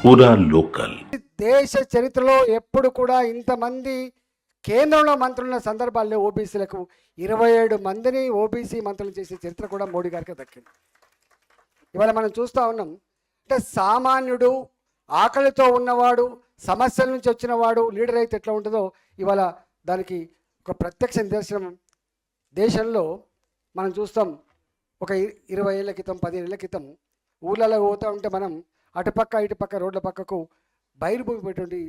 పూరా లోకల్. దేశ చరిత్రలో ఎప్పుడు కూడా ఇంతమంది కేంద్రంలో మంత్రులున్న సందర్భాల్లో ఓబీసీలకు 27 మందిని ఓబీసీ మంత్రులు చేసే చరిత్ర కూడా మోడీ గారికి దక్కింది. ఇవాళ మనం చూస్తూ ఉన్నాం, అంటే సామాన్యుడు, ఆకలితో ఉన్నవాడు, సమస్యల నుంచి వచ్చినవాడు లీడర్ అయితే ఎట్లా ఉంటుందో ఇవాళ దానికి ఒక ప్రత్యక్ష నిదర్శనం దేశంలో మనం చూస్తాం. ఒక 20 ఏళ్ల క్రితం, 15 ఏళ్ల క్రితం ఊళ్ళలో పోతూ ఉంటే మనం అటుపక్క ఇటుపక్క రోడ్ల పక్కకు బయలుభూమి పెట్టేటువంటి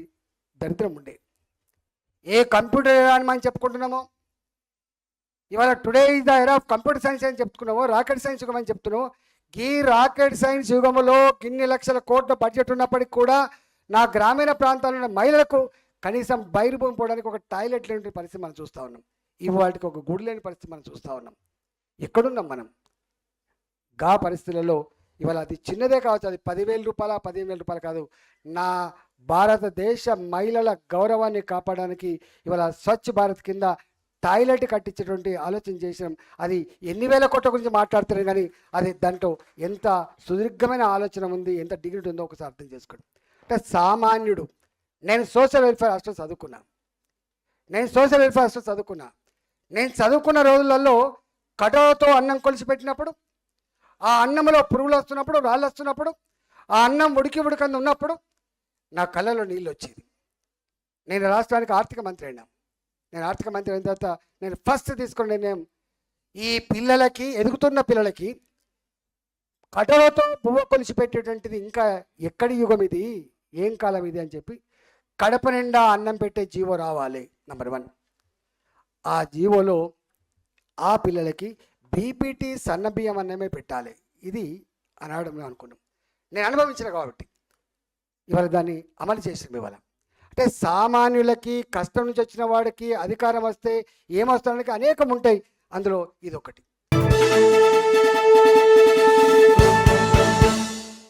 దరిద్రం ఉండే. ఏ కంప్యూటర్ అని మనం చెప్పుకుంటున్నామో ఇవాళ today is the era of computer science అని చెప్పుకున్నామో, రాకెట్ సైన్స్ యుగం అని చెప్తున్నామో. ఈ రాకెట్ సైన్స్ యుగంలో ఇన్ని లక్షల కోట్ల బడ్జెట్ ఉన్నప్పటికీ కూడా నా గ్రామీణ ప్రాంతాల్లో ఉన్న మహిళలకు కనీసం బయలుభూమి పోవడానికి ఒక టాయిలెట్ లేని పరిస్థితి మనం చూస్తూ ఉన్నాం. ఇవాటికి ఒక గుడి లేని పరిస్థితి మనం చూస్తూ ఉన్నాం. ఎక్కడున్నాం మనం? గా పరిస్థితులలో ఇవాళ అది చిన్నదే కావచ్చు, అది 10,000 రూపాయల 15,000 రూపాయలు కాదు. నా భారతదేశ మహిళల గౌరవాన్ని కాపాడడానికి ఇవాళ స్వచ్ఛ భారత్ కింద టాయిలెట్ కట్టించేటువంటి ఆలోచన చేసినాం. అది ఎన్ని వేల కోట్ల గురించి మాట్లాడుతున్నాం, కానీ అది దాంట్లో ఎంత సుదీర్ఘమైన ఆలోచన ఉంది, ఎంత డిగ్నిటీ ఉందో ఒకసారి అర్థం చేసుకోండి. అంటే సామాన్యుడు, నేను సోషల్ వెల్ఫేర్ హాస్టల్ చదువుకున్నా, నేను చదువుకున్న రోజులలో కటవతో అన్నం కొలిసి పెట్టినప్పుడు, ఆ అన్నంలో పురుగులు వస్తున్నప్పుడు, రాళ్ళు వస్తున్నప్పుడు, ఆ అన్నం ఉడికంది ఉన్నప్పుడు నా కళ్ళలో నీళ్ళు వచ్చేది. నేను రాష్ట్రానికి ఆర్థిక మంత్రి అయినా. నేను ఆర్థిక మంత్రి అయిన తర్వాత నేను ఫస్ట్ తీసుకున్న నిర్ణయం, ఈ పిల్లలకి, ఎదుగుతున్న పిల్లలకి కటవతో పువ్వు కొలిసి పెట్టేటువంటిది ఇంకా ఎక్కడి యుగం ఇది, ఏం కాలం ఇది అని చెప్పి కడప నిండా అన్నం పెట్టే జీవో రావాలి. నెంబర్ 1. ఆ జీవోలో ఆ పిల్లలకి బీపీటీ సన్నబియ్యం అన్నమే పెట్టాలి. ఇది అనాడు మేము అనుకున్నాం. నేను అనుభవించిన కాబట్టి ఇవాళ దాన్ని అమలు చేసాం. ఇవాళ అంటే సామాన్యులకి, కష్టం నుంచి వచ్చిన వాడికి అధికారం వస్తే ఏమొస్తానికి అనేకం ఉంటాయి, అందులో ఇది ఒకటి.